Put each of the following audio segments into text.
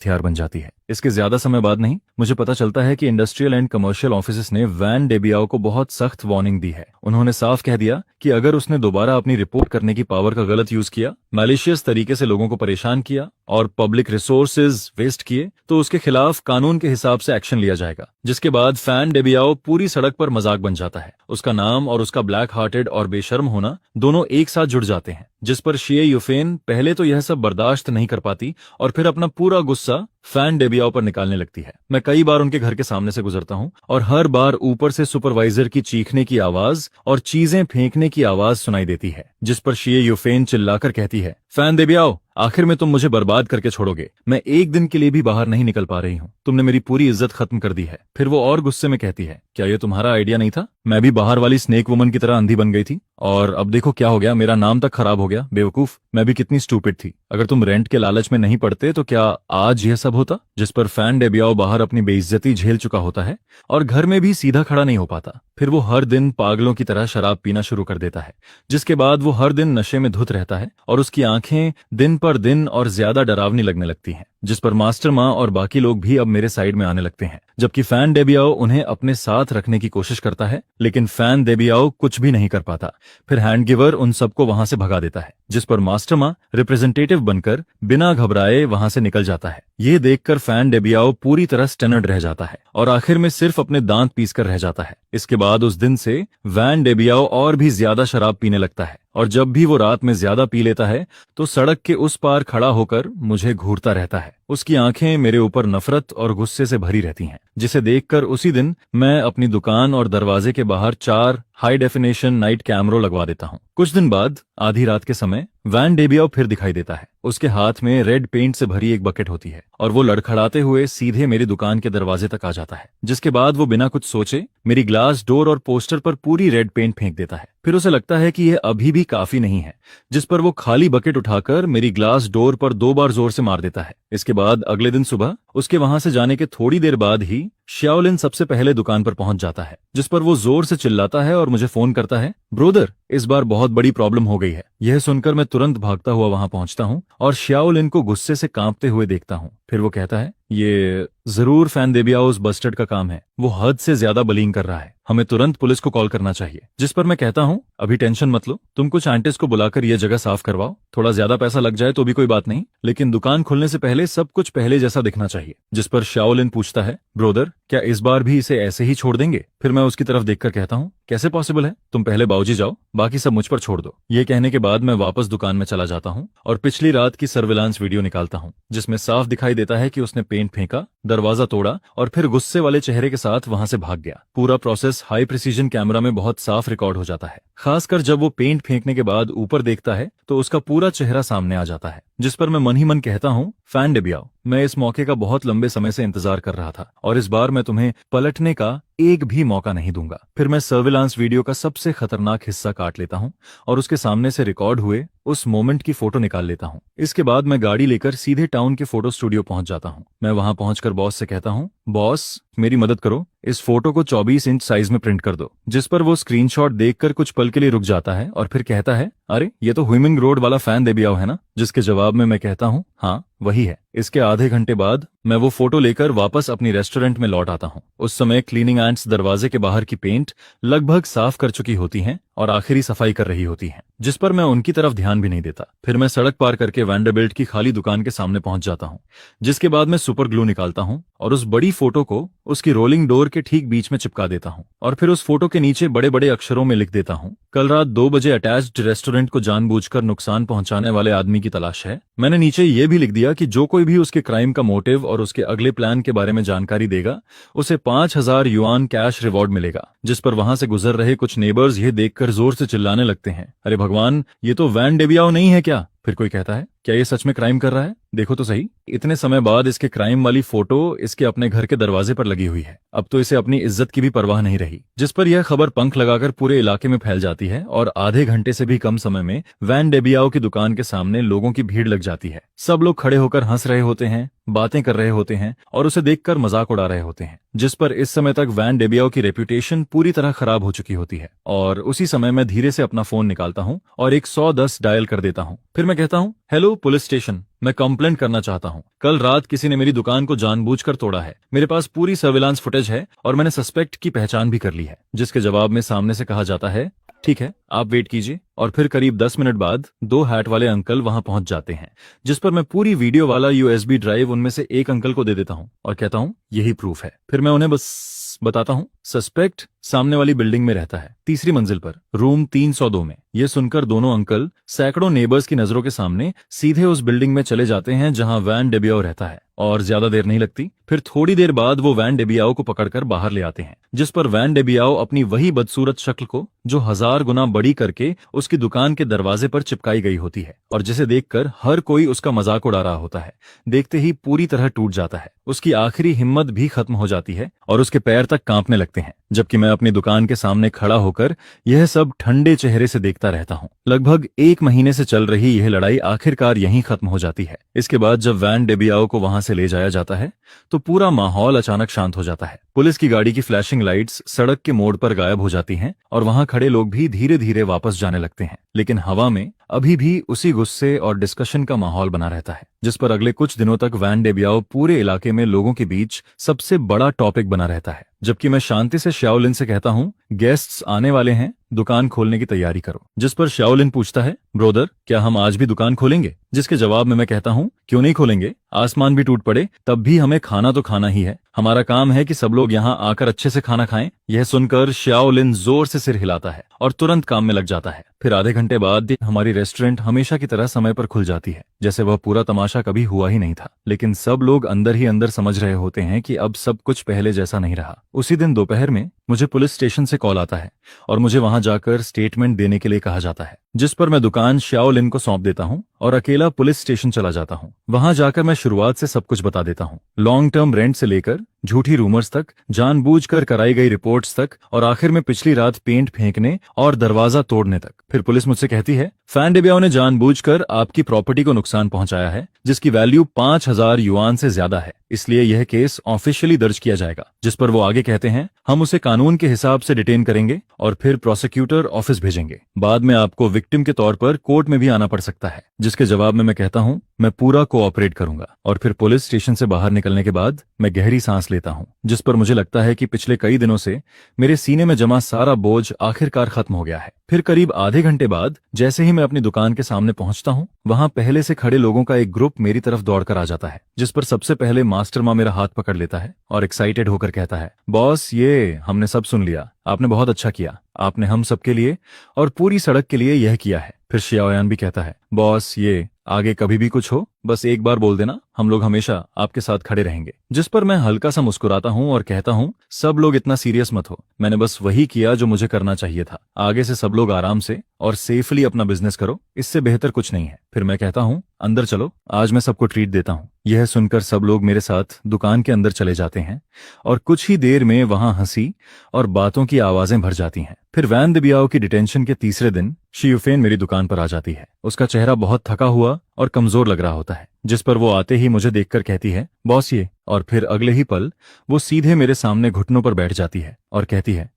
हथियार बन जाती है। इसके ज्यादा समय बाद नहीं, मुझे पता चलता है कि इंडस्ट्रियल एंड कमर्शियल ऑफिसेस ने वैन डेबियाओ को बहुत सख्त वार्निंग दी है। उन्होंने साफ कह दिया कि अगर उसने दोबारा अपनी रिपोर्ट करने की पावर का गलत यूज किया, मैलिशियस तरीके से लोगों को परेशान किया और पब्लिक रिसोर्सेज वेस्ट किए, तो उसके खिलाफ कानून के हिसाब से एक्शन लिया जाएगा। जिसके बाद फैन डेबियाओ पूरी सड़क पर मजाक बन जाता है। उसका नाम और उसका ब्लैक हार्टेड और बेशर्म होना दोनों एक साथ जुड़ जाते हैं, जिस पर शिए यूफेन पहले तो यह सब बर्दाश्त नहीं कर पाती और फिर अपना पूरा गुस्सा फैन डेबियाओ पर निकालने लगती है। मैं कई बार उनके घर के सामने से गुजरता हूँ और हर बार ऊपर से सुपरवाइजर की चीखने की आवाज और चीजें फेंकने की आवाज सुनाई देती है, जिस पर शिए यूफेन चिल्लाकर कहती है, फैन डेबियाओ, आखिर में तुम मुझे बर्बाद करके छोड़ोगे। मैं एक दिन के लिए भी बाहर नहीं निकल पा रही हूँ। तुमने मेरी पूरी इज्जत खत्म कर दी है। फिर वो और गुस्से में कहती है, क्या ये तुम्हारा आइडिया नहीं था? मैं भी बाहर वाली स्नेक वुमन की तरह अंधी बन गई थी और अब देखो क्या हो गया, मेरा नाम तक खराब हो गया। बेवकूफ, मैं भी कितनी स्टूपिड थी। अगर तुम रेंट के लालच में नहीं पड़ते तो क्या आज यह सब होता? जिस पर फैन डेबियाओ बाहर अपनी बेइज्जती झेल चुका होता है और घर में भी सीधा खड़ा नहीं हो पाता। फिर वो हर दिन पागलों की तरह शराब पीना शुरू कर देता है, जिसके बाद वो हर दिन नशे में धुत रहता है और उसकी आंखें दिन पर दिन और ज्यादा डरावनी लगने लगती हैं, जिस पर मास्टर माँ और बाकी लोग भी अब मेरे साइड में आने लगते हैं। जबकि फैन डेबियाओ उन्हें अपने साथ रखने की कोशिश करता है, लेकिन फैन डेबियाओ कुछ भी नहीं कर पाता। फिर हैंडगिवर उन सबको वहां से भगा देता है, जिस पर मास्टर माँ रिप्रेजेंटेटिव बनकर बिना घबराए वहां से निकल जाता है। ये देखकर फैन डेबियाओ पूरी तरह स्टनर्ड रह जाता है और आखिर में सिर्फ अपने दांत पीसकर रह जाता है। इसके बाद उस दिन से वैन डेबियाओ और भी ज्यादा शराब पीने लगता है और जब भी वो रात में ज्यादा पी लेता है तो सड़क के उस पार खड़ा होकर मुझे घूरता रहता है। उसकी आंखें मेरे ऊपर नफरत और गुस्से से भरी रहती हैं, जिसे देखकर उसी दिन मैं अपनी दुकान और दरवाजे के बाहर 4 हाई डेफिनेशन नाइट कैमरों लगवा देता हूँ। कुछ दिन बाद आधी रात के समय वैन डेबियाओ फिर दिखाई देता है। उसके हाथ में रेड पेंट से भरी एक बकेट होती है और वो लड़खड़ाते हुए सीधे मेरी दुकान के दरवाजे तक आ जाता है, जिसके बाद वो बिना कुछ सोचे मेरी ग्लास डोर और पोस्टर पर पूरी रेड पेंट फेंक देता है। फिर उसे लगता है कि यह अभी भी काफी नहीं है, जिस पर वो खाली बकेट उठाकर मेरी ग्लास डोर पर 2 बार जोर से मार देता है। इसके बाद अगले दिन सुबह उसके वहां से जाने के थोड़ी देर बाद ही शाओलिन सबसे पहले दुकान पर पहुंच जाता है, जिस पर वो जोर से चिल्लाता है और मुझे फोन करता है, ब्रोदर, इस बार बहुत बड़ी प्रॉब्लम हो गई है। यह सुनकर मैं तुरंत भागता हुआ वहां पहुंचता हूं और शाओलिन को गुस्से से कांपते हुए देखता हूं। फिर वो कहता है, ये जरूर फैन डेबियाओ उस बस्टर्ड का काम है। वो हद से ज्यादा बलिंग कर रहा है। हमें तुरंत पुलिस को कॉल करना चाहिए। जिस पर मैं कहता हूँ, अभी टेंशन मत लो, तुम कुछ आंटिस्ट को बुलाकर यह जगह साफ करवाओ। थोड़ा ज्यादा पैसा लग जाए तो भी कोई बात नहीं, लेकिन दुकान खुलने से पहले सब कुछ पहले जैसा दिखना चाहिए। जिस पर शाओलिन पूछता है, ब्रोदर, क्या इस बार भी इसे ऐसे ही छोड़ देंगे? फिर मैं उसकी तरफ देखकर कहता हूँ, कैसे पॉसिबल है? तुम पहले बाबूजी जाओ, बाकी सब मुझ पर छोड़ दो। ये कहने के बाद मैं वापस दुकान में चला जाता हूँ और पिछली रात की सर्विलांस वीडियो निकालता हूँ, जिसमें साफ दिखाई देता है कि उसने पेंट फेंका, दरवाजा तोड़ा और फिर गुस्से वाले चेहरे के साथ वहां से भाग गया। पूरा प्रोसेस हाई प्रिसीजन कैमरा में बहुत साफ रिकॉर्ड हो जाता है। खासकर जब वो पेंट फेंकने के बाद ऊपर देखता है तो उसका पूरा चेहरा सामने आ जाता है। जिस पर मैं मन ही मन कहता हूँ, फैन डेबियाओ, मैं इस मौके का बहुत लंबे समय से इंतजार कर रहा था और इस बार मैं तुम्हें पलटने का एक भी मौका नहीं दूंगा। फिर मैं सर्विलांस वीडियो का सबसे खतरनाक हिस्सा काट लेता हूँ और उसके सामने से रिकॉर्ड हुए उस मोमेंट की फोटो निकाल लेता हूँ। इसके बाद मैं गाड़ी लेकर सीधे टाउन के फोटो स्टूडियो पहुंच जाता हूँ। मैं वहां पहुंचकर बॉस से कहता हूँ, बॉस, मेरी मदद करो, इस फोटो को 24 इंच साइज में प्रिंट कर दो। जिस पर वो स्क्रीनशॉट देखकर कुछ पल के लिए रुक जाता है और फिर कहता है, अरे ये तो हुइमिंग रोड वाला फैन डेबियाओ है ना? जिसके जवाब में मैं कहता हूँ, हाँ वही है। इसके आधे घंटे बाद मैं वो फोटो लेकर वापस अपनी रेस्टोरेंट में लौट आता हूँ। उस समय क्लीनिंग एंट्स दरवाजे के बाहर की पेंट लगभग साफ कर चुकी होती हैं और आखिरी सफाई कर रही होती हैं, जिस पर मैं उनकी तरफ ध्यान भी नहीं देता। फिर मैं सड़क पार करके वैंडरबिल्ट की खाली दुकान के सामने पहुंच जाता हूँ, जिसके बाद मैं सुपर ग्लू निकालता हूँ और उस बड़ी फोटो को उसकी रोलिंग डोर के ठीक बीच में चिपका देता हूँ और फिर उस फोटो के नीचे बड़े बड़े अक्षरों में लिख देता हूँ, कल रात 2 बजे अटैच्ड रेस्टोरेंट को जानबूझकर नुकसान पहुंचाने वाले आदमी की तलाश है। मैंने नीचे ये भी लिख दिया कि जो कोई भी उसके क्राइम का मोटिव और उसके अगले प्लान के बारे में जानकारी देगा, उसे 5000 युआन कैश रिवॉर्ड मिलेगा। जिस पर वहां से गुजर रहे कुछ नेबर्स ये देखकर जोर से चिल्लाने लगते हैं, अरे भगवान, ये तो वैन डेबियाओ नहीं है क्या? फिर कोई कहता है, क्या ये सच में क्राइम कर रहा है? देखो तो सही, इतने समय बाद इसके क्राइम वाली फोटो इसके अपने घर के दरवाजे पर लगी हुई है। अब तो इसे अपनी इज्जत की भी परवाह नहीं रही। जिस पर यह खबर पंख लगाकर पूरे इलाके में फैल जाती है और आधे घंटे से भी कम समय में वैन डेबियाओ की दुकान के सामने लोगों की भीड़ लग जाती है। सब लोग खड़े होकर हंस रहे होते हैं, बातें कर रहे होते हैं और उसे देखकर मजाक उड़ा रहे होते हैं। जिस पर इस समय तक वैन डेबियाओ की रेपुटेशन पूरी तरह खराब हो चुकी होती है। और उसी समय मैं धीरे से अपना फोन निकालता हूँ और 110 डायल कर देता हूँ। फिर मैं कहता हूँ, हेलो हेलो पुलिस स्टेशन, मैं कंप्लेंट करना चाहता हूँ। कल रात किसी ने मेरी दुकान को जानबूझकर तोड़ा है। मेरे पास पूरी सर्विलांस फुटेज है और मैंने सस्पेक्ट की पहचान भी कर ली है। जिसके जवाब में सामने से कहा जाता है, ठीक है, आप वेट कीजिए। और फिर करीब 10 मिनट बाद 2 हैट वाले अंकल वहां पहुंच जाते हैं, जिस पर मैं पूरी वीडियो वाला यूएसबी ड्राइव उनमें से एक अंकल को दे देता हूं और कहता हूं यही प्रूफ है। फिर मैं उन्हें बस बताता हूं सस्पेक्ट सामने वाली बिल्डिंग में रहता है, 3री मंजिल पर, रूम 302 में। यह सुनकर दोनों अंकल सैकड़ों नेबर्स की नजरों के सामने सीधे उस बिल्डिंग में चले जाते हैं जहां वैन डेबियाओ रहता है। और ज्यादा देर नहीं लगती, फिर थोड़ी देर बाद वो वैन डेबियाओ को पकड़कर बाहर ले आते हैं, जिस पर वैन डेबियाओ अपनी वही बदसूरत शक्ल को जो 1000 गुना बड़ी करके उसकी दुकान के दरवाजे पर चिपकाई गई होती है और जिसे देखकर हर कोई उसका मजाक उड़ा रहा होता है, देखते ही पूरी तरह टूट जाता है। उसकी आखिरी हिम्मत भी खत्म हो जाती है और उसके पैर तक कांपने लगते हैं, जबकि मैं अपनी दुकान के सामने खड़ा होकर यह सब ठंडे चेहरे से देखता रहता हूँ। लगभग 1 महीने से चल रही यह लड़ाई आखिरकार यहीं खत्म हो जाती है। इसके बाद जब वैन डेबियाओ को वहां से ले जाया जाता है तो पूरा माहौल अचानक शांत हो जाता है। पुलिस की गाड़ी की फ्लैशिंग लाइट्स सड़क के मोड़ पर गायब हो जाती हैं और वहां खड़े लोग भी धीरे धीरे वापस जाने लगते हैं, लेकिन हवा में अभी भी उसी गुस्से और डिस्कशन का माहौल बना रहता है, जिस पर अगले कुछ दिनों तक वैन डेबियाओ पूरे इलाके में लोगों के बीच सबसे बड़ा टॉपिक बना रहता है। जबकि मैं शांति से शाओलिन से कहता हूँ, गेस्ट्स आने वाले हैं, दुकान खोलने की तैयारी करो। जिस पर शाओलिन पूछता है, ब्रोदर, क्या हम आज भी दुकान खोलेंगे? जिसके जवाब में मैं कहता हूँ, क्यों नहीं खोलेंगे? आसमान भी टूट पड़े तब भी हमें खाना तो खाना ही है। हमारा काम है कि सब लोग यहाँ आकर अच्छे से खाना खाएं। यह सुनकर शाओलिन जोर से सिर हिलाता है और तुरंत काम में लग जाता है। फिर आधे घंटे बाद हमारी रेस्टोरेंट हमेशा की तरह समय पर खुल जाती है, जैसे वह पूरा तमाशा कभी हुआ ही नहीं था। लेकिन सब लोग अंदर ही अंदर समझ रहे होते हैं कि अब सब कुछ पहले जैसा नहीं रहा। उसी दिन दोपहर में मुझे पुलिस स्टेशन से कॉल आता है और मुझे वहां जाकर स्टेटमेंट देने के लिए कहा जाता है, जिस पर मैं दुकान शाओलिन को सौंप देता हूं और अकेला पुलिस स्टेशन चला जाता हूं। वहां जाकर मैं शुरुआत से सब कुछ बता देता हूं, लॉन्ग टर्म रेंट से लेकर झूठी रूमर्स तक, जानबूझकर कराई गई रिपोर्ट्स तक और आखिर में पिछली रात पेंट फेंकने और दरवाजा तोड़ने तक। फिर पुलिस मुझसे कहती है, वैन डेबियाओ ने जानबूझकर आपकी प्रॉपर्टी को नुकसान पहुंचाया है, जिसकी वैल्यू 5000 युआन से ज्यादा है, इसलिए यह केस ऑफिशियली दर्ज किया जाएगा। जिस पर वो आगे कहते हैं, हम उसे कानून के हिसाब से डिटेन करेंगे और फिर प्रोसिक्यूटर ऑफिस भेजेंगे। बाद में आपको विक्टिम के तौर पर कोर्ट में भी आना पड़ सकता है। जिसके जवाब में मैं कहता हूं, मैं पूरा कोऑपरेट करूंगा। और फिर पुलिस स्टेशन से बाहर निकलने के बाद मैं गहरी सांस लेता हूं, जिस पर मुझे लगता है कि पिछले कई दिनों से मेरे सीने में जमा सारा बोझ आखिरकार खत्म हो गया है। फिर करीब आधे घंटे बाद जैसे ही मैं अपनी दुकान के सामने पहुंचता हूं, वहां पहले से खड़े लोगों का एक ग्रुप मेरी तरफ दौड़कर आ जाता है, जिस पर सबसे पहले मास्टर माँ मेरा हाथ पकड़ लेता है और एक्साइटेड होकर कहता है, बॉस, ये हमने सब सुन लिया, आपने बहुत अच्छा किया, आपने हम सबके लिए और पूरी सड़क के लिए यह किया है। फिर शियाओयान भी कहता है, बॉस, ये आगे कभी भी कुछ हो बस एक बार बोल देना, हम लोग हमेशा आपके साथ खड़े रहेंगे। जिस पर मैं हल्का सा मुस्कुराता हूं और कहता हूं, सब लोग इतना सीरियस मत हो, मैंने बस वही किया जो मुझे करना चाहिए था। आगे से सब लोग आराम से और सेफली अपना बिजनेस करो, इससे बेहतर कुछ नहीं है। फिर मैं कहता हूं, अंदर चलो, आज मैं सबको ट्रीट देता हूं। यह सुनकर सब लोग मेरे साथ दुकान के अंदर चले जाते हैं और कुछ ही देर में वहां हंसी और बातों की आवाजें भर जाती हैं। फिर वैन डेबियाओ की डिटेंशन के 3रे दिन शियुफेन मेरी दुकान पर आ जाती है। उसका चेहरा बहुत थका हुआ और कमजोर लग रहा होता है, जिस पर वो आते ही मुझे देखकर कहती है, बॉस, ये। और फिर अगले ही पल वो सीधे मेरे सामने घुटनों पर बैठ जाती है और कहती है,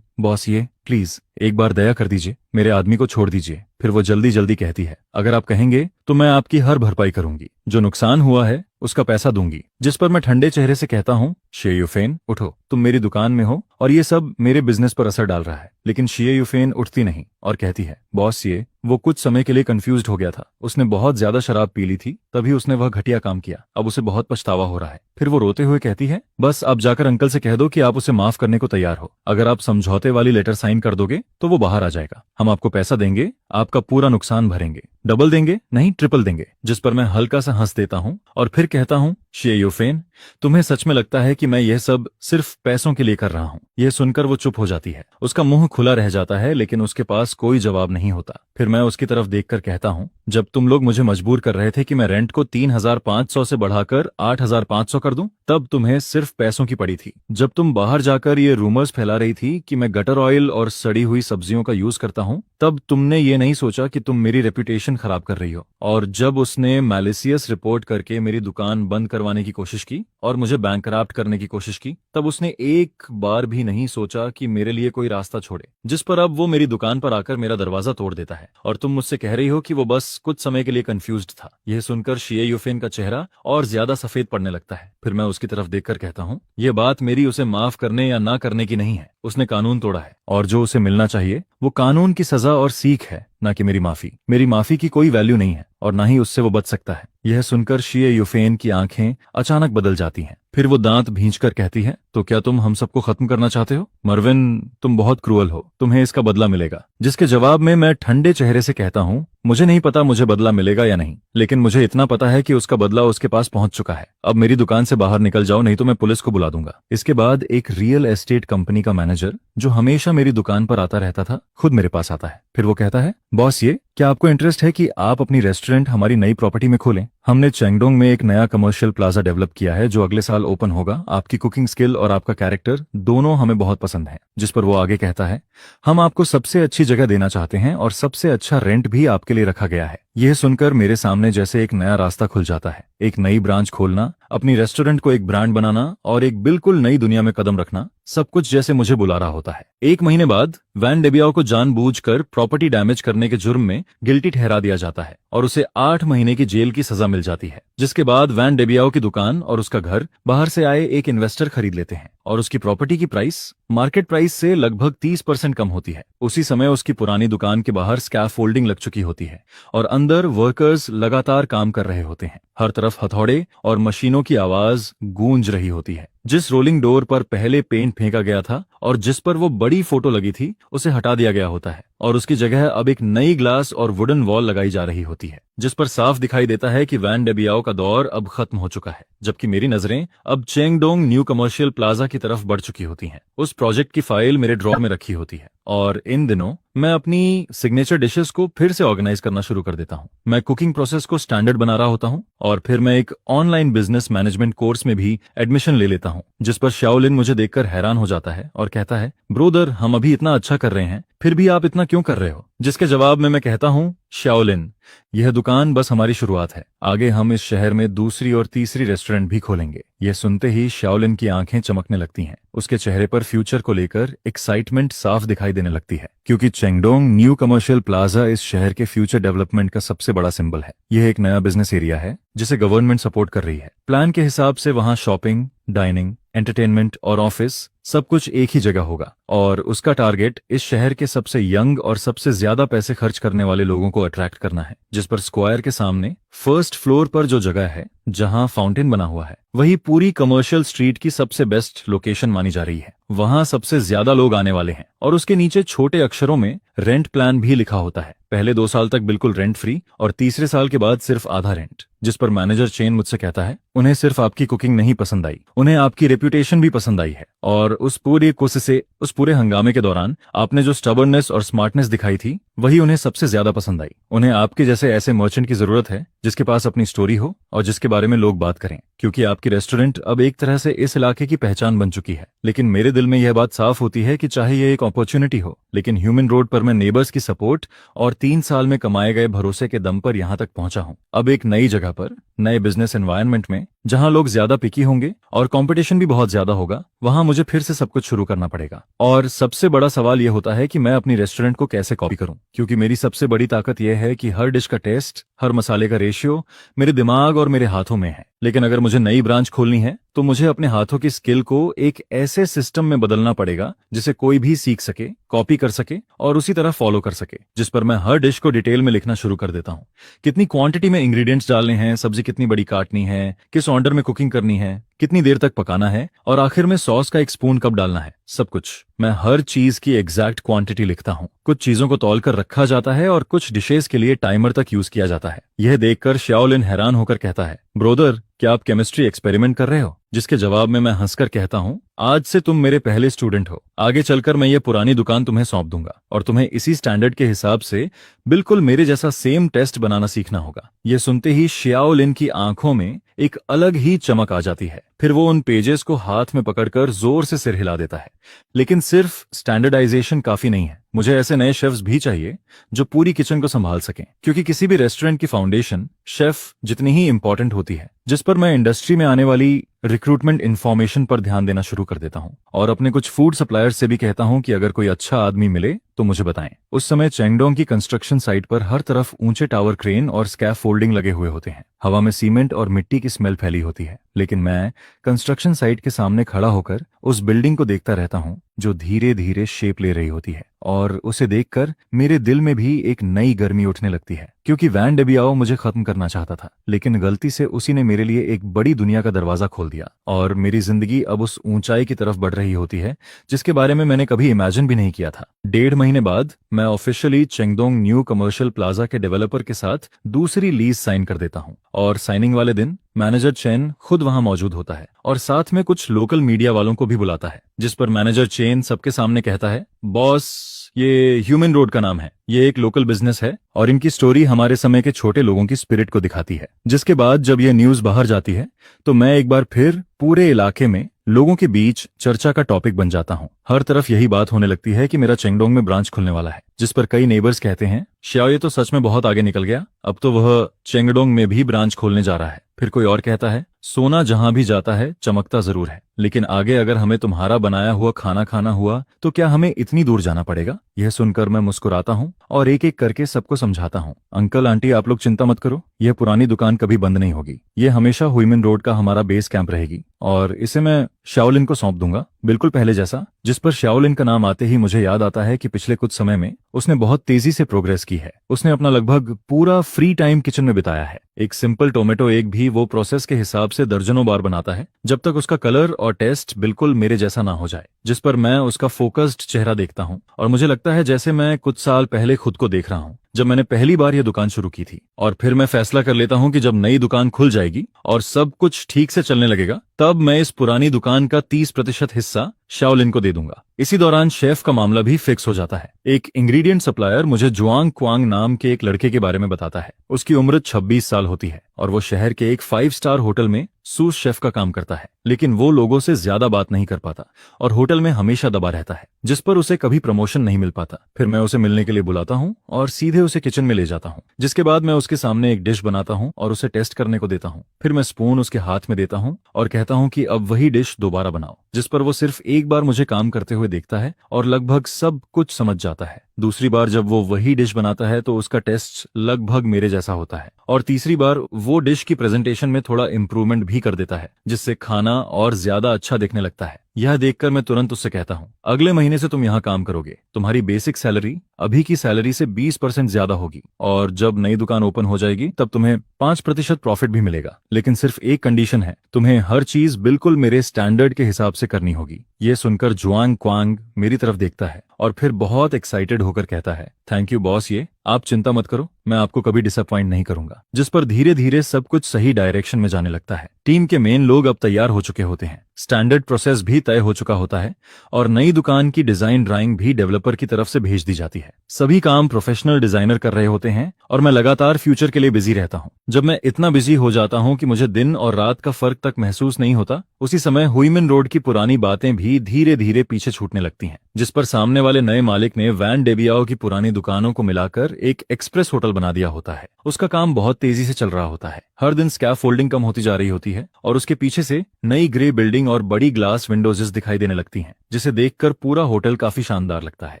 बॉस, ये प्लीज एक बार दया कर दीजिए, मेरे आदमी को छोड़ दीजिए। फिर वो जल्दी जल्दी कहती है, अगर आप कहेंगे तो मैं आपकी हर भरपाई करूंगी, जो नुकसान हुआ है उसका पैसा दूंगी। जिस पर मैं ठंडे चेहरे से कहता हूँ, शियुफेन, उठो, तुम मेरी दुकान में हो और ये सब मेरे बिजनेस पर असर डाल रहा है। लेकिन शियुफेन उठती नहीं और कहती है, बॉस, ये। वो कुछ समय के लिए कंफ्यूज्ड हो गया था, उसने बहुत ज्यादा शराब पी ली थी, तभी उसने वह घटिया काम किया, अब उसे बहुत पछतावा हो रहा है। फिर वो रोते हुए कहती है, बस आप जाकर अंकल से कह दो कि आप उसे माफ करने को तैयार हो। अगर आप समझौते वाली लेटर साइन कर दोगे तो वो बाहर आ जाएगा, हम आपको पैसा देंगे, आपका पूरा नुकसान भरेंगे, डबल देंगे नहीं ट्रिपल देंगे। जिस पर मैं हल्का सा हंस देता हूँ और फिर कहता हूँ, शियुफेन, तुम्हें सच में लगता है कि मैं यह सब सिर्फ पैसों के लिए कर रहा हूँ? यह सुनकर वो चुप हो जाती है, उसका मुंह खुला रह जाता है, लेकिन उसके पास कोई जवाब नहीं होता। फिर मैं उसकी तरफ देखकर कहता हूँ, जब तुम लोग मुझे मजबूर कर रहे थे कि मैं रेंट को 3500 से बढ़ाकर 8500 कर दूं, तब तुम्हें सिर्फ पैसों की पड़ी थी। जब तुम बाहर जाकर ये रूमर्स फैला रही थी कि मैं गटर ऑयल और सड़ी हुई सब्जियों का यूज करता हूँ, तब तुमने ये नहीं सोचा कि तुम मेरी रेपुटेशन खराब कर रही हो। और जब उसने मैलिसियस रिपोर्ट करके मेरी दुकान बंद करवाने की कोशिश की, और मुझे बैंकरप्ट करने की कोशिश की, तब उसने एक बार भी नहीं सोचा कि मेरे लिए कोई रास्ता छोड़े, जिस पर अब वो मेरी दुकान पर आकर मेरा दरवाजा तोड़ देता है और तुम मुझसे कह रही हो कि वो बस कुछ समय के लिए कंफ्यूज्ड था। यह सुनकर शिए यूफेन का चेहरा और ज्यादा सफेद पड़ने लगता है। फिर मैं उसकी तरफ देखकर कहता हूँ, यह बात मेरी उसे माफ करने या ना करने की नहीं है। उसने कानून तोड़ा है और जो उसे मिलना चाहिए वो कानून की सजा और सीख है, ना कि मेरी माफी। मेरी माफी की कोई वैल्यू नहीं है और ना ही उससे वो बच सकता है। यह सुनकर शिए यूफेन की आंखें अचानक बदल जाती हैं। फिर वो दांत भींचकर कहती है, तो क्या तुम हम सबको खत्म करना चाहते हो? मरविन, तुम बहुत क्रूअल हो, तुम्हें इसका बदला मिलेगा। जिसके जवाब में मैं ठंडे चेहरे से कहता हूँ, मुझे नहीं पता मुझे बदला मिलेगा या नहीं, लेकिन मुझे इतना पता है कि उसका बदला उसके पास पहुंच चुका है। अब मेरी दुकान से बाहर निकल जाओ, नहीं तो मैं पुलिस को बुला दूंगा। इसके बाद एक रियल एस्टेट कंपनी का मैनेजर, जो हमेशा मेरी दुकान पर आता रहता था, खुद मेरे पास आता है। फिर वो कहता है, बॉस, ये क्या आपको इंटरेस्ट है कि आप अपनी रेस्टोरेंट हमारी नई प्रॉपर्टी में खोलें? हमने चेंगडोंग में एक नया कमर्शियल प्लाजा डेवलप किया है जो अगले साल ओपन होगा। आपकी कुकिंग स्किल और आपका कैरेक्टर दोनों हमें बहुत पसंद है। जिस पर वो आगे कहता है, हम आपको सबसे अच्छी जगह देना चाहते हैं और सबसे अच्छा रेंट भी आपके लिए रखा गया है। यह सुनकर मेरे सामने जैसे एक नया रास्ता खुल जाता है। एक नई ब्रांच खोलना, अपनी रेस्टोरेंट को एक ब्रांड बनाना और एक बिल्कुल नई दुनिया में कदम रखना, सब कुछ जैसे मुझे बुला रहा होता है। एक महीने बाद वैन डेबियाओ को जानबूझकर प्रॉपर्टी डैमेज करने के जुर्म में गिल्टी ठहरा दिया जाता है और उसे 8 महीने की जेल की सजा मिल जाती है। जिसके बाद वैन डेबियाओ की दुकान और उसका घर बाहर से आए एक इन्वेस्टर खरीद लेते हैं और उसकी प्रॉपर्टी की प्राइस मार्केट प्राइस से लगभग 30% कम होती है। उसी समय उसकी पुरानी दुकान के बाहर स्कैफोल्डिंग लग चुकी होती है और अंदर वर्कर्स लगातार काम कर रहे होते हैं। हर तरफ हथौड़े और मशीनों की आवाज गूंज रही होती है। जिस रोलिंग डोर पर पहले पेंट फेंका गया था और जिस पर वो बड़ी फोटो लगी थी, उसे हटा दिया गया होता है और उसकी जगह अब एक नई ग्लास और वुडन वॉल लगाई जा रही होती है, जिस पर साफ दिखाई देता है कि वैन डेबियाओ का दौर अब खत्म हो चुका है। जबकि मेरी नजरें अब चेंगडोंग न्यू कमर्शियल प्लाजा की तरफ बढ़ चुकी होती हैं। उस प्रोजेक्ट की फाइल मेरे ड्रॉर में रखी होती है और इन दिनों मैं अपनी सिग्नेचर डिशेस को फिर से ऑर्गेनाइज करना शुरू कर देता हूँ। मैं कुकिंग प्रोसेस को स्टैंडर्ड बना रहा होता हूँ और फिर मैं एक ऑनलाइन बिजनेस मैनेजमेंट कोर्स में भी एडमिशन ले लेता हूँ, जिस पर शाओलिन मुझे देखकर हैरान हो जाता है और कहता है, ब्रोदर, हम अभी इतना अच्छा कर रहे हैं, फिर भी आप इतना क्यों कर रहे हो? जिसके जवाब में मैं कहता हूँ, शाओलिन, यह दुकान बस हमारी शुरुआत है। आगे हम इस शहर में दूसरी और तीसरी रेस्टोरेंट भी खोलेंगे। यह सुनते ही शाओलिन की आंखें चमकने लगती हैं। उसके चेहरे पर फ्यूचर को लेकर एक्साइटमेंट साफ दिखाई देने लगती है, क्योंकि चेंगडोंग न्यू कमर्शियल प्लाजा इस शहर के फ्यूचर डेवलपमेंट का सबसे बड़ा सिंबल है। यह एक नया बिजनेस एरिया है जिसे गवर्नमेंट सपोर्ट कर रही है। प्लान के हिसाब से वहां शॉपिंग, डाइनिंग, एंटरटेनमेंट और ऑफिस सब कुछ एक ही जगह होगा और उसका टारगेट इस शहर के सबसे यंग और सबसे ज्यादा पैसे खर्च करने वाले लोगों को अट्रैक्ट करना है। जिस पर स्क्वायर के सामने फर्स्ट फ्लोर पर जो जगह है जहां फाउंटेन बना हुआ है, वही पूरी कमर्शियल स्ट्रीट की सबसे बेस्ट लोकेशन मानी जा रही है। वहां सबसे ज्यादा लोग आने वाले हैं और उसके नीचे छोटे अक्षरों में रेंट प्लान भी लिखा होता है। पहले 2 साल तक बिल्कुल रेंट फ्री और तीसरे साल के बाद सिर्फ आधा रेंट। जिस पर मैनेजर चेन मुझसे कहता है, उन्हें सिर्फ आपकी कुकिंग नहीं पसंद आई, उन्हें आपकी रेप्यूटेशन भी पसंद आई है और उस पूरी कोशिश से, उस पूरे हंगामे के दौरान आपने जो स्टबर्ननेस और स्मार्टनेस दिखाई थी, वही उन्हें सबसे ज्यादा पसंद आई। उन्हें आपके जैसे ऐसे मर्चेंट की जरूरत है जिसके पास अपनी स्टोरी हो और जिसके बारे में लोग बात करें, क्योंकि आपकी रेस्टोरेंट अब एक तरह से इस इलाके की पहचान बन चुकी है। लेकिन मेरे दिल में यह बात साफ होती है कि चाहे ये एक अपॉर्चुनिटी हो, लेकिन ह्यूमन रोड पर मैं नेबर्स की सपोर्ट और 3 साल में कमाए गए भरोसे के दम पर यहां तक पहुंचा हूं। अब एक नई जगह पर, नए बिजनेस एनवायरनमेंट में, जहां लोग ज्यादा पिकी होंगे और कंपटीशन भी बहुत ज्यादा होगा, वहां मुझे फिर से सब कुछ शुरू करना पड़ेगा। और सबसे बड़ा सवाल यह होता है कि मैं अपनी रेस्टोरेंट को कैसे कॉपी करूं, क्योंकि मेरी सबसे बड़ी ताकत यह है कि हर डिश का टेस्ट, हर मसाले का रेशियो मेरे दिमाग और मेरे हाथों में है। लेकिन अगर मुझे नई ब्रांच खोलनी है तो मुझे अपने हाथों की स्किल को एक ऐसे सिस्टम में बदलना पड़ेगा जिसे कोई भी सीख सके, कॉपी कर सके और उसी तरह फॉलो कर सके। जिस पर मैं हर डिश को डिटेल में लिखना शुरू कर देता हूँ। कितनी क्वांटिटी में इंग्रेडिएंट्स डालने हैं, सब्जी कितनी बड़ी काटनी है, किस ऑर्डर में कुकिंग करनी है, कितनी देर तक पकाना है और आखिर में सॉस का 1 स्पून कब डालना है, सब कुछ। मैं हर चीज की एग्जैक्ट क्वांटिटी लिखता हूँ। कुछ चीजों को तौल कर रखा जाता है और कुछ डिशेस के लिए टाइमर तक यूज किया जाता है। यह देखकर शाओलिन हैरान होकर कहता है, ब्रोदर, क्या आप केमिस्ट्री एक्सपेरिमेंट कर रहे हो? जिसके जवाब में मैं हंसकर कहता हूँ, आज से तुम मेरे पहले स्टूडेंट हो। आगे चलकर मैं ये पुरानी दुकान तुम्हें सौंप दूंगा और तुम्हें इसी स्टैंडर्ड के हिसाब से बिल्कुल मेरे जैसा सेम टेस्ट बनाना सीखना होगा। ये सुनते ही शाओलिन की आंखों में एक अलग ही चमक आ जाती है। फिर वो उन पेजेस को हाथ में पकड़कर जोर से सिर हिला देता है। लेकिन सिर्फ स्टैंडर्डाइजेशन काफी नहीं है, मुझे ऐसे नए शेफ्स भी चाहिए जो पूरी किचन को संभाल सकें, क्योंकि किसी भी रेस्टोरेंट की फाउंडेशन शेफ जितनी ही इंपॉर्टेंट होती है। जिस पर मैं इंडस्ट्री में आने वाली रिक्रूटमेंट इन्फॉर्मेशन पर ध्यान देना शुरू कर देता हूँ और अपने कुछ फूड सप्लायर्स से भी कहता हूँ कि अगर कोई अच्छा आदमी मिले तो मुझे बताएं। उस समय चेंगडोंग की कंस्ट्रक्शन साइट पर हर तरफ ऊंचे टावर क्रेन और स्कैफोल्डिंग लगे हुए होते हैं। हवा में सीमेंट और मिट्टी की स्मेल फैली होती है, लेकिन मैं कंस्ट्रक्शन साइट के सामने खड़ा होकर उस बिल्डिंग को देखता रहता हूँ जो धीरे धीरे शेप ले रही होती है, और उसे देखकर मेरे दिल में भी एक नई गर्मी उठने लगती है, क्योंकि वैन डेबियाओ मुझे खत्म करना चाहता था, लेकिन गलती से उसी ने मेरे लिए एक बड़ी दुनिया का दरवाजा खोल दिया और मेरी जिंदगी अब उस ऊंचाई की तरफ बढ़ रही होती है जिसके बारे में मैंने कभी इमेजिन भी नहीं किया था। 1.5 महीने बाद मैं ऑफिशियली चेंगडोंग न्यू कमर्शियल प्लाजा के डेवलपर के साथ दूसरी लीज साइन कर देता हूँ, और साइनिंग वाले दिन मैनेजर चेन खुद वहां मौजूद होता है और साथ में कुछ लोकल मीडिया वालों को भी बुलाता है, जिस पर मैनेजर चेन सबके सामने कहता है, बॉस, ये ह्यूमन रोड का नाम है, ये एक लोकल बिजनेस है और इनकी स्टोरी हमारे समय के छोटे लोगों की स्पिरिट को दिखाती है। जिसके बाद जब यह न्यूज बाहर जाती है तो मैं एक बार फिर पूरे इलाके में लोगों के बीच चर्चा का टॉपिक बन जाता हूँ। हर तरफ यही बात होने लगती है कि मेरा चेंगडोंग में ब्रांच खुलने वाला है, जिस पर कई नेबर्स कहते हैं, श्याओ ये तो सच में बहुत आगे निकल गया, अब तो वह चेंगडोंग में भी ब्रांच खोलने जा रहा है। फिर कोई और कहता है, सोना जहां भी जाता है चमकता जरूर है, लेकिन आगे अगर हमें तुम्हारा बनाया हुआ खाना खाना हुआ तो क्या हमें इतनी दूर जाना पड़ेगा। यह सुनकर मैं मुस्कुराता हूँ और एक एक करके सबको समझाता हूँ, अंकल आंटी आप लोग चिंता मत करो, यह पुरानी दुकान कभी बंद नहीं होगी, यह हमेशा हुइमिन रोड का हमारा बेस कैंप रहेगी और इसे मैं शाओलिन को सौंप दूंगा, बिल्कुल पहले जैसा। जिस पर शाओलिन का नाम आते ही मुझे याद आता है कि पिछले कुछ समय में उसने बहुत तेजी से प्रोग्रेस की है। उसने अपना लगभग पूरा फ्री टाइम किचन में बिताया है। एक सिंपल टोमेटो एग भी वो प्रोसेस के हिसाब से दर्जनों बार बनाता है जब तक उसका कलर और टेस्ट बिल्कुल मेरे जैसा ना हो जाए। जिस पर मैं उसका फोकस्ड चेहरा देखता हूँ और मुझे लगता है जैसे मैं कुछ साल पहले खुद को देख रहा हूँ जब मैंने पहली बार यह दुकान शुरू की थी। और फिर मैं फैसला कर लेता हूँ कि जब नई दुकान खुल जाएगी और सब कुछ ठीक से चलने लगेगा तब मैं इस पुरानी दुकान का 30% हिस्सा शाओलिन को दे दूंगा। इसी दौरान शेफ का मामला भी फिक्स हो जाता है। एक इंग्रेडिएंट सप्लायर मुझे जुआंग क्वांग नाम के एक लड़के के बारे में बताता है। उसकी उम्र 26 साल होती है और वो शहर के एक 5 स्टार होटल में सूस शेफ का काम करता है, लेकिन वो लोगों से ज्यादा बात नहीं कर पाता और होटल में हमेशा दबा रहता है, जिस पर उसे कभी प्रमोशन नहीं मिल पाता। फिर मैं उसे मिलने के लिए बुलाता हूँ और सीधे उसे किचन में ले जाता हूँ, जिसके बाद मैं उसके सामने एक डिश बनाता हूँ और उसे टेस्ट करने को देता हूँ। फिर मैं स्पून उसके हाथ में देता हूँ और कहता हूँ कि अब वही डिश दोबारा बनाओ, जिस पर वो सिर्फ एक बार मुझे काम करते हुए देखता है और लगभग सब कुछ समझ जाता है। दूसरी बार जब वो वही डिश बनाता है तो उसका टेस्ट लगभग मेरे जैसा होता है और तीसरी बार वो डिश की प्रेजेंटेशन में थोड़ा इम्प्रूवमेंट भी कर देता है, जिससे खाना और ज्यादा अच्छा दिखने लगता है। यह देखकर मैं तुरंत उससे कहता हूँ, अगले महीने से तुम यहाँ काम करोगे, तुम्हारी बेसिक सैलरी अभी की सैलरी से 20% ज्यादा होगी और जब नई दुकान ओपन हो जाएगी तब तुम्हें 5% प्रॉफिट भी मिलेगा, लेकिन सिर्फ एक कंडीशन है, तुम्हें हर चीज बिल्कुल मेरे स्टैंडर्ड के हिसाब से करनी होगी। ये सुनकर जुआंग क्वांग मेरी तरफ देखता है और फिर बहुत एक्साइटेड होकर कहता है, थैंक यू बॉस, ये आप चिंता मत करो, मैं आपको कभी डिसअपॉइंट नहीं करूंगा। जिस पर धीरे धीरे सब कुछ सही डायरेक्शन में जाने लगता है। टीम के मेन लोग अब तैयार हो चुके होते हैं, स्टैंडर्ड प्रोसेस भी तय हो चुका होता है और नई दुकान की डिजाइन ड्राइंग भी डेवलपर की तरफ से भेज दी जाती है। सभी काम प्रोफेशनल डिजाइनर कर रहे होते हैं और मैं लगातार फ्यूचर के लिए बिजी रहता हूँ। जब मैं इतना बिजी हो जाता हूँ कि मुझे दिन और रात का फर्क तक महसूस नहीं होता, उसी समय हुइमिन रोड की पुरानी बातें भी धीरे धीरे पीछे छूटने लगती हैं। जिस पर सामने वाले नए मालिक ने वैन डेबियाओ की पुरानी दुकानों को मिलाकर एक एक्सप्रेस होटल बना दिया होता है। उसका काम बहुत तेजी से चल रहा होता है। हर दिन स्कैफोल्डिंग कम होती जा रही होती है और उसके पीछे से नई ग्रे बिल्डिंग और बड़ी ग्लास विंडोजेस दिखाई देने लगती हैं, जिसे देखकर पूरा होटल काफी शानदार लगता है।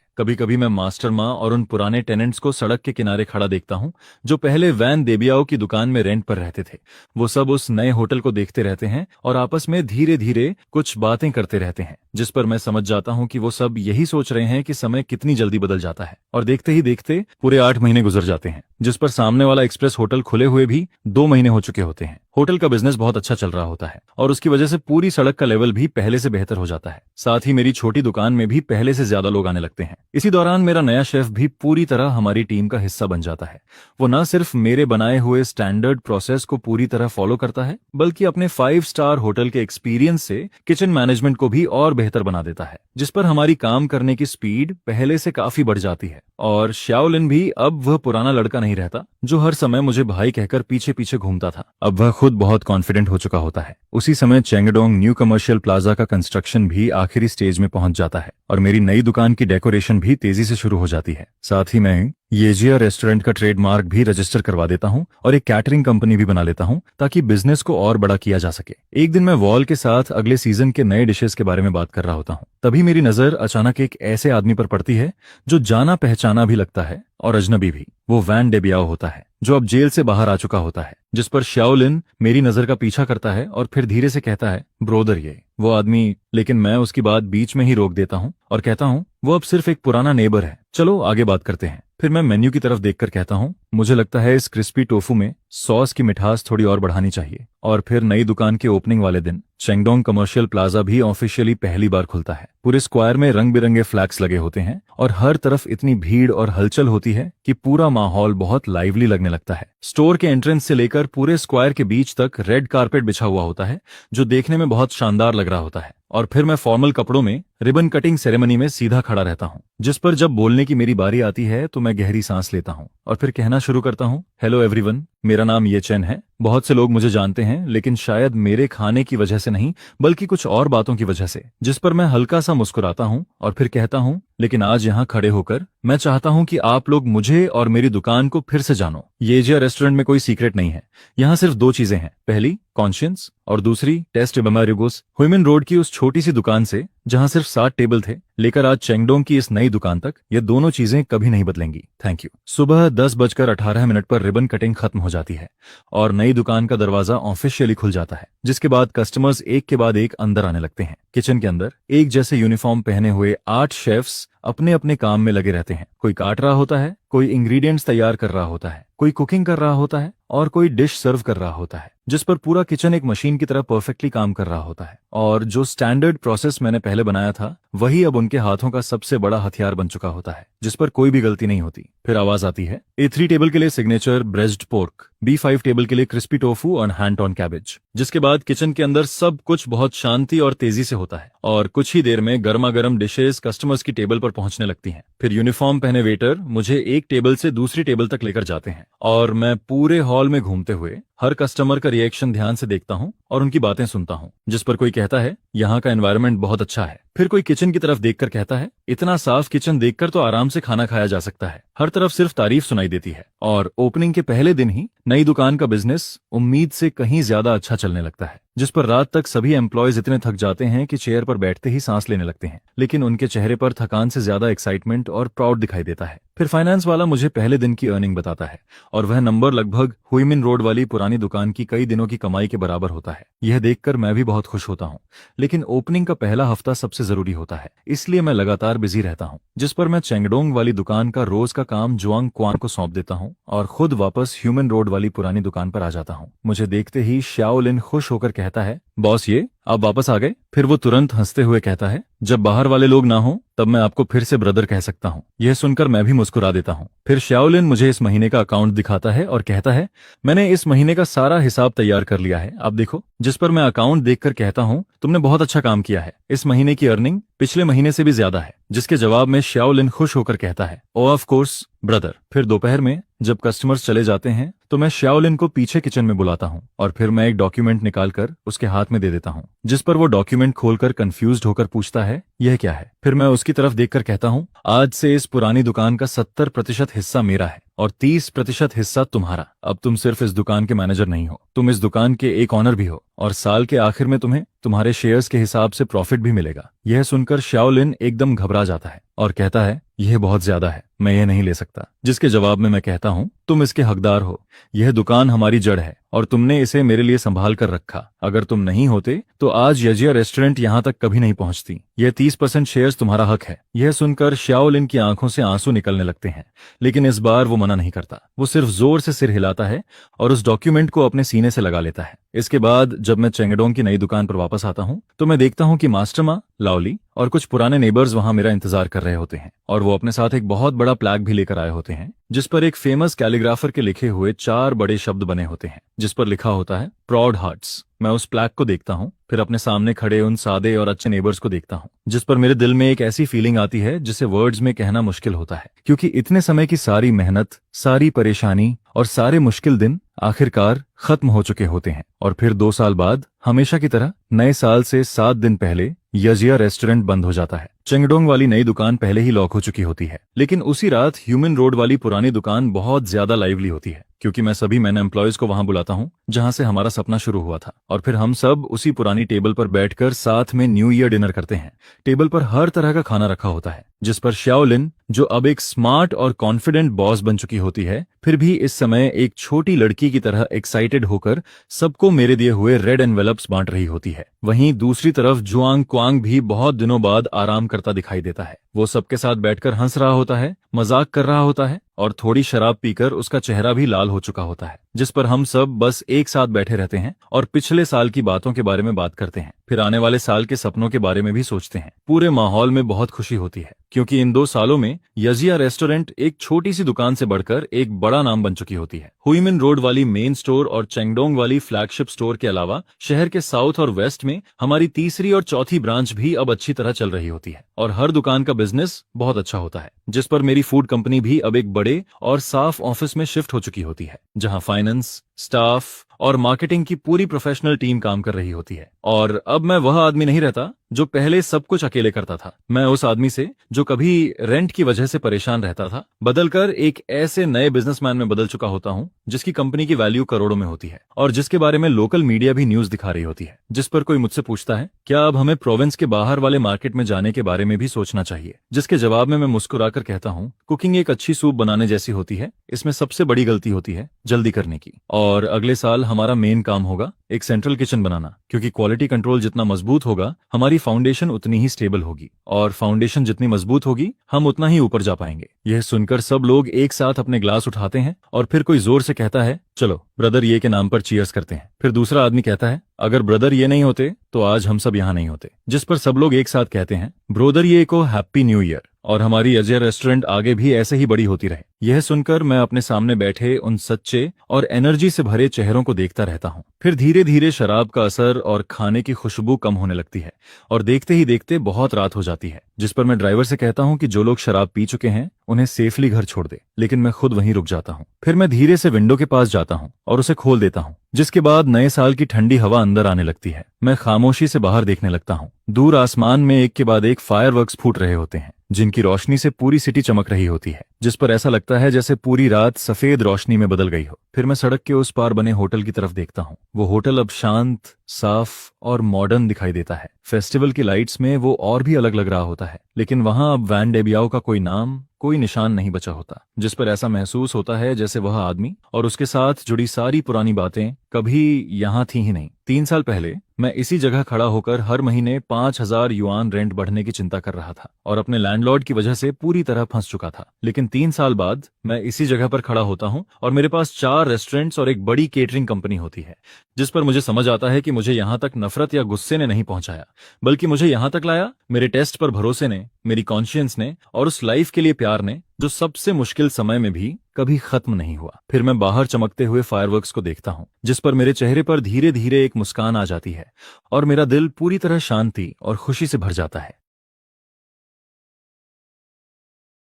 कभी कभी मैं मास्टर माँ और उन पुराने टेनेंट्स को सड़क के किनारे खड़ा देखता हूँ जो पहले वैन डेबियाओ की दुकान में रेंट पर रहते थे। वो सब उस नए होटल को देखते रहते हैं और आपस में धीरे धीरे कुछ बातें करते रहते हैं, जिस पर मैं समझ जाता हूँ कि वो सब यही सोच रहे हैं कि समय कितनी जल्दी बदल जाता है। और देखते ही देखते पूरे 8 महीने गुजर जाते हैं, जिस पर सामने वाला एक्सप्रेस होटल खुले हुए भी 2 महीने हो चुके होते हैं। होटल का बिजनेस बहुत अच्छा चल रहा होता है और उसकी वजह से पूरी सड़क का लेवल भी पहले से बेहतर हो जाता है। साथ ही मेरी छोटी दुकान में भी पहले से ज्यादा लोग आने लगते हैं। इसी दौरान मेरा नया शेफ भी पूरी तरह हमारी टीम का हिस्सा बन जाता है। वो न सिर्फ मेरे बनाए हुए स्टैंडर्ड प्रोसेस को पूरी तरह फॉलो करता है, बल्कि अपने 5 स्टार होटल के एक्सपीरियंस से किचन मैनेजमेंट को भी और बेहतर बना देता है, जिस पर हमारी काम करने की स्पीड पहले से काफी बढ़ जाती है। और शाओलिन भी अब वह पुराना लड़का नहीं रहता जो हर समय मुझे भाई कहकर पीछे पीछे घूमता था। अब वह खुद बहुत कॉन्फिडेंट हो चुका होता है। उसी समय चेंगडोंग न्यू कमर्शियल प्लाजा का कंस्ट्रक्शन भी आखिरी स्टेज में पहुंच जाता है और मेरी नई दुकान की डेकोरेशन भी तेजी से शुरू हो जाती है। साथ ही मैं येजिया रेस्टोरेंट का ट्रेडमार्क भी रजिस्टर करवा देता हूँ और एक कैटरिंग कंपनी भी बना लेता हूँ ताकि बिजनेस को और बड़ा किया जा सके। एक दिन मैं वॉल के साथ अगले सीजन के नए डिशेस के बारे में बात कर रहा होता हूँ, तभी मेरी नजर अचानक एक ऐसे आदमी पर पड़ती है जो जाना पहचाना भी लगता है और अजनबी भी। वो वैन डेबियाओ होता है जो अब जेल से बाहर आ चुका होता है, जिस पर शाओलिन मेरी नजर का पीछा करता है और फिर धीरे से कहता है, ब्रोदर ये वो आदमी। लेकिन मैं उसकी बात बीच में ही रोक देता हूँ और कहता हूँ वो अब सिर्फ एक पुराना नेबर है, चलो आगे बात करते हैं। फिर मैं मेन्यू की तरफ देखकर कहता हूँ, मुझे लगता है इस क्रिस्पी टोफू में सॉस की मिठास थोड़ी और बढ़ानी चाहिए। और फिर नई दुकान के ओपनिंग वाले दिन चेंगडोंग कमर्शियल प्लाजा भी ऑफिशियली पहली बार खुलता है। पूरे स्क्वायर में रंग बिरंगे फ्लैग्स लगे होते हैं और हर तरफ इतनी भीड़ और हलचल होती है कि पूरा माहौल बहुत लाइवली लगने लगता है। स्टोर के एंट्रेंस से लेकर पूरे स्क्वायर के बीच तक रेड कारपेट बिछा हुआ होता है जो देखने में बहुत शानदार लग रहा होता है। और फिर मैं फॉर्मल कपड़ों में रिबन कटिंग सेरेमनी में सीधा खड़ा रहता हूँ, जिस पर जब बोलने की मेरी बारी आती है तो मैं गहरी सांस लेता हूँ और फिर कहना शुरू करता हूँ, हेलो एवरीवन, मेरा नाम ये चेन है। बहुत से लोग मुझे जानते हैं, लेकिन शायद मेरे खाने की वजह से नहीं बल्कि कुछ और बातों की वजह से। जिस पर मैं हल्का सा मुस्कुराता हूँ और फिर कहता हूँ, लेकिन आज यहाँ खड़े होकर मैं चाहता हूँ कि आप लोग मुझे और मेरी दुकान को फिर से जानो। येजिया रेस्टोरेंट में कोई सीक्रेट नहीं है, यहाँ सिर्फ दो चीजें हैं, पहली कॉन्शियंस और दूसरी टेस्ट बमारिगोस। हुइमिन रोड की उस छोटी सी दुकान से जहां सिर्फ 7 टेबल थे लेकर आज चेंगडोंग की इस नई दुकान तक, ये दोनों चीजें कभी नहीं बदलेंगी। Thank you. सुबह 10:18 पर रिबन कटिंग खत्म हो जाती है और नई दुकान का दरवाजा ऑफिशियली खुल जाता है, जिसके बाद कस्टमर्स एक के बाद एक अंदर आने लगते हैं। किचन के अंदर एक जैसे यूनिफॉर्म पहने हुए 8 शेफ्स अपने अपने काम में लगे रहते हैं। कोई काट रहा होता है, कोई इंग्रेडिएंट्स तैयार कर रहा होता है, कोई कुकिंग कर रहा होता है और कोई डिश सर्व कर रहा होता है, जिस पर पूरा किचन एक मशीन की तरह परफेक्टली काम कर रहा होता है। और जो स्टैंडर्ड प्रोसेस मैंने पहले बनाया था वही अब उनके हाथों का सबसे बड़ा हथियार बन चुका होता है, जिस पर कोई भी गलती नहीं होती। फिर आवाज आती है, A3 टेबल के लिए signature braced pork, B5 table के लिए क्रिस्पी टोफू और हैंड ऑन कैबेज। जिसके बाद किचन के अंदर सब कुछ बहुत शांति और तेजी से होता है और कुछ ही देर में गर्मा गर्म डिशेस कस्टमर्स की टेबल पर पहुंचने लगती हैं। फिर यूनिफॉर्म पहने वेटर मुझे एक टेबल से दूसरी टेबल तक लेकर जाते हैं और मैं पूरे हॉल में घूमते हुए हर कस्टमर का रिएक्शन ध्यान से देखता हूँ और उनकी बातें सुनता हूँ। जिस पर कोई कहता है, यहाँ का एनवायरनमेंट बहुत अच्छा है। फिर कोई किचन की तरफ देखकर कहता है, इतना साफ किचन देखकर तो आराम से खाना खाया जा सकता है। हर तरफ सिर्फ तारीफ सुनाई देती है और ओपनिंग के पहले दिन ही नई दुकान का बिजनेस उम्मीद से कहीं ज्यादा अच्छा चलने लगता है, जिस पर रात तक सभी एम्प्लॉयज इतने थक जाते हैं कि चेयर पर बैठते ही सांस लेने लगते हैं, लेकिन उनके चेहरे पर थकान से ज्यादा एक्साइटमेंट और प्राउड दिखाई देता है। फिर फाइनेंस वाला मुझे पहले दिन की अर्निंग बताता है और वह नंबर लगभग हुइमिन रोड वाली पुरानी दुकान की कई दिनों की कमाई के बराबर होता है। यह देखकर मैं भी बहुत खुश होता हूँ, लेकिन ओपनिंग का पहला हफ्ता सबसे जरूरी होता है, इसलिए मैं लगातार बिजी रहता हूँ। जिस पर मैं चेंगडोंग वाली दुकान का रोज का काम जुआंग क्वान को सौंप देता हूँ और खुद वापस ह्यूमन रोड वाली पुरानी दुकान पर आ जाता हूँ। मुझे देखते ही शाओलिन खुश होकर कहता है, बॉस ये आप वापस आ गए। फिर वो तुरंत हंसते हुए कहता है, जब बाहर वाले लोग ना हो तब मैं आपको फिर से ब्रदर कह सकता हूँ। यह सुनकर मैं भी मुस्कुरा देता हूँ। फिर शाओलिन मुझे इस महीने का अकाउंट दिखाता है और कहता है, मैंने इस महीने का सारा हिसाब तैयार कर लिया है, आप देखो। जिस पर मैं अकाउंट देखकर कहता हूँ, तुमने बहुत अच्छा काम किया है, इस महीने की अर्निंग पिछले महीने से भी ज्यादा है। जिसके जवाब में शाओलिन खुश होकर कहता है, ओ ऑफ कोर्स ब्रदर। फिर दोपहर में जब कस्टमर्स चले जाते हैं तो मैं शाओलिन को पीछे किचन में बुलाता हूँ और फिर मैं एक डॉक्यूमेंट निकालकर उसके हाथ में दे देता हूँ। जिस पर वो डॉक्यूमेंट खोलकर कंफ्यूज्ड होकर पूछता है, यह क्या है। फिर मैं उसकी तरफ देखकर कहता हूँ, आज से इस पुरानी दुकान का 70% हिस्सा मेरा है और 30% हिस्सा तुम्हारा। अब तुम सिर्फ इस दुकान के मैनेजर नहीं हो, तुम इस दुकान के एक ऑनर भी हो और साल के आखिर में तुम्हें तुम्हारे शेयर्स के हिसाब से प्रॉफिट भी मिलेगा। यह सुनकर शाओलिन एकदम घबरा जाता है और कहता है, यह बहुत ज्यादा है, मैं यह नहीं ले सकता। जिसके जवाब में मैं कहता हूँ, तुम इसके हकदार हो, यह दुकान हमारी जड़ है और तुमने इसे मेरे लिए संभाल कर रखा। अगर तुम नहीं होते तो आज येजिया रेस्टोरेंट यहाँ तक कभी नहीं पहुंचती। यह 30% शेयर्स तुम्हारा हक है। यह सुनकर शाओलिन की आंखों से आंसू निकलने लगते हैं, लेकिन इस बार वो मना नहीं करता। वो सिर्फ जोर से सिर हिलाता है और उस डॉक्यूमेंट को अपने सीने से लगा लेता है। इसके बाद जब मैं चेंगडोंग की नई दुकान पर वापस आता हूँ तो मैं देखता हूँ कि मास्टरमा, लाओली और कुछ पुराने नेबर्स वहां मेरा इंतजार कर रहे होते हैं और वो अपने साथ एक बहुत बड़ा प्लैक भी लेकर आए होते हैं, जिस पर एक फेमस कैलीग्राफर के लिखे हुए 4 बड़े शब्द बने होते हैं, जिस पर लिखा होता है, प्राउड हार्ट्स। मैं उस प्लैक को देखता हूँ, फिर अपने सामने खड़े उन सादे और अच्छे नेबर्स को देखता हूँ, जिस पर मेरे दिल में एक ऐसी फीलिंग आती है जिसे वर्ड्स में कहना मुश्किल होता है, क्योंकि इतने समय की सारी मेहनत, सारी परेशानी और सारे मुश्किल दिन आखिरकार खत्म हो चुके होते हैं। और फिर 2 साल बाद हमेशा की तरह नए साल से 7 दिन पहले यजिया रेस्टोरेंट बंद हो जाता है। चेंगडोंग वाली नई दुकान पहले ही लॉक हो चुकी होती है, लेकिन उसी रात ह्यूमन रोड वाली पुरानी दुकान बहुत ज्यादा लाइवली होती है, क्योंकि मैं सभी मैन एम्प्लॉयज को वहां बुलाता हूं जहां से हमारा सपना शुरू हुआ था। और फिर हम सब उसी पुरानी टेबल पर बैठकर साथ में न्यू ईयर डिनर करते हैं। टेबल पर हर तरह का खाना रखा होता है, जिस पर श्याओलिन, जो अब एक स्मार्ट और कॉन्फिडेंट बॉस बन चुकी होती है, फिर भी इस समय एक छोटी लड़की की तरह एक्साइटेड होकर सबको मेरे दिए हुए रेड एनवेलप्स बांट रही होती है। वहीं दूसरी तरफ जुआंग क्वांग भी बहुत दिनों बाद आराम करता दिखाई देता है। वो सबके साथ बैठकर हंस रहा होता है, मजाक कर रहा होता है, और थोड़ी शराब पीकर उसका चेहरा भी लाल हो चुका होता है, जिस पर हम सब बस एक साथ बैठे रहते हैं और पिछले साल की बातों के बारे में बात करते हैं, फिर आने वाले साल के सपनों के बारे में भी सोचते हैं। पूरे माहौल में बहुत खुशी होती है, क्योंकि इन 2 सालों में यजिया रेस्टोरेंट एक छोटी सी दुकान से बढ़कर एक बड़ा नाम बन चुकी होती है। हुईमिन रोड वाली मेन स्टोर और चेंगडोंग वाली फ्लैगशिप स्टोर के अलावा शहर के साउथ और वेस्ट में हमारी तीसरी और चौथी ब्रांच भी अब अच्छी तरह चल रही होती है, और हर दुकान का बिजनेस बहुत अच्छा होता है, जिस पर मेरी फूड कंपनी भी अब एक बड़े और साफ ऑफिस में शिफ्ट हो चुकी होती है, जहां फाइनेंस, स्टाफ और मार्केटिंग की पूरी प्रोफेशनल टीम काम कर रही होती है। और अब मैं वह आदमी नहीं रहता जो पहले सब कुछ अकेले करता था। मैं उस आदमी से, जो कभी रेंट की वजह से परेशान रहता था, बदलकर एक ऐसे नए बिजनेसमैन में बदल चुका होता हूं जिसकी कंपनी की वैल्यू करोड़ों में होती है, और जिसके बारे में लोकल मीडिया भी न्यूज दिखा रही होती है। जिस पर कोई मुझसे पूछता है क्या अब हमें प्रोविंस के बाहर वाले मार्केट में जाने के बारे में भी सोचना चाहिए, जिसके जवाब में मैं मुस्कुराकर कहता हूँ, कुकिंग एक अच्छी सूप बनाने जैसी होती है, इसमें सबसे बड़ी गलती होती है जल्दी करने की। और अगले साल हमारा मेन काम होगा एक सेंट्रल किचन बनाना, क्योंकि क्वालिटी कंट्रोल जितना मजबूत होगा हमारी फाउंडेशन उतनी ही स्टेबल होगी, और फाउंडेशन जितनी मजबूत होगी हम उतना ही ऊपर जा पाएंगे। यह सुनकर सब लोग एक साथ अपने ग्लास उठाते हैं, और फिर कोई जोर से कहता है, चलो ब्रदर ये के नाम पर चीयर्स करते हैं। फिर दूसरा आदमी कहता है, अगर ब्रदर ये नहीं होते तो आज हम सब यहाँ नहीं होते। जिस पर सब लोग एक साथ कहते हैं, ब्रोदर ये को हैप्पी न्यू ईयर, और हमारी अजय रेस्टोरेंट आगे भी ऐसे ही बड़ी होती रहे। यह सुनकर मैं अपने सामने बैठे उन सच्चे और एनर्जी से भरे चेहरों को देखता रहता हूँ। फिर धीरे धीरे शराब का असर और खाने की खुशबू कम होने लगती है, और देखते ही देखते बहुत रात हो जाती है, जिस पर मैं ड्राइवर से कहता हूँ कि जो लोग शराब पी चुके हैं उन्हें सेफली घर छोड़ दे, लेकिन मैं खुद वहीं रुक जाता हूँ। फिर मैं धीरे से विंडो के पास जाता हूँ और उसे खोल देता हूँ, जिसके बाद नए साल की ठंडी हवा अंदर आने लगती है। मैं खामोशी से बाहर देखने लगता हूँ। दूर आसमान में एक के बाद एक फायरवर्क्स फूट रहे होते हैं, जिनकी रोशनी से पूरी सिटी चमक रही होती है, जिस पर ऐसा लगता है जैसे पूरी रात सफेद रोशनी में बदल गई हो। फिर मैं सड़क के उस पार बने होटल की तरफ देखता हूँ। वो होटल अब शांत, साफ और मॉडर्न दिखाई देता है। फेस्टिवल की लाइट्स में वो और भी अलग लग रहा होता है, लेकिन वहां अब वैन डेबियाओ का कोई नाम, कोई निशान नहीं बचा होता, जिस पर ऐसा महसूस होता है जैसे वह आदमी और उसके साथ जुड़ी सारी पुरानी बातें कभी यहाँ थी ही नहीं। 3 साल पहले मैं इसी जगह खड़ा होकर हर महीने 5,000 युआन रेंट बढ़ने की चिंता कर रहा था, और अपने लैंडलॉर्ड की वजह से पूरी तरह फंस चुका था। लेकिन 3 साल बाद मैं इसी जगह पर खड़ा होता हूँ, और मेरे पास 4 रेस्टोरेंट्स और एक बड़ी केटरिंग कंपनी होती है, जिस पर मुझे समझ आता है कि मुझे यहाँ तक नफरत या गुस्से ने नहीं पहुंचाया, बल्कि मुझे यहाँ तक लाया मेरे टेस्ट पर भरोसे ने, मेरी कॉन्शियंस ने, और उस लाइफ के लिए प्यार ने, जो सबसे मुश्किल समय में भी कभी खत्म नहीं हुआ। फिर मैं बाहर चमकते हुए फायरवर्क्स को देखता हूँ, जिस पर मेरे चेहरे पर धीरे धीरे एक मुस्कान आ जाती है, और मेरा दिल पूरी तरह शांति और खुशी से भर जाता है।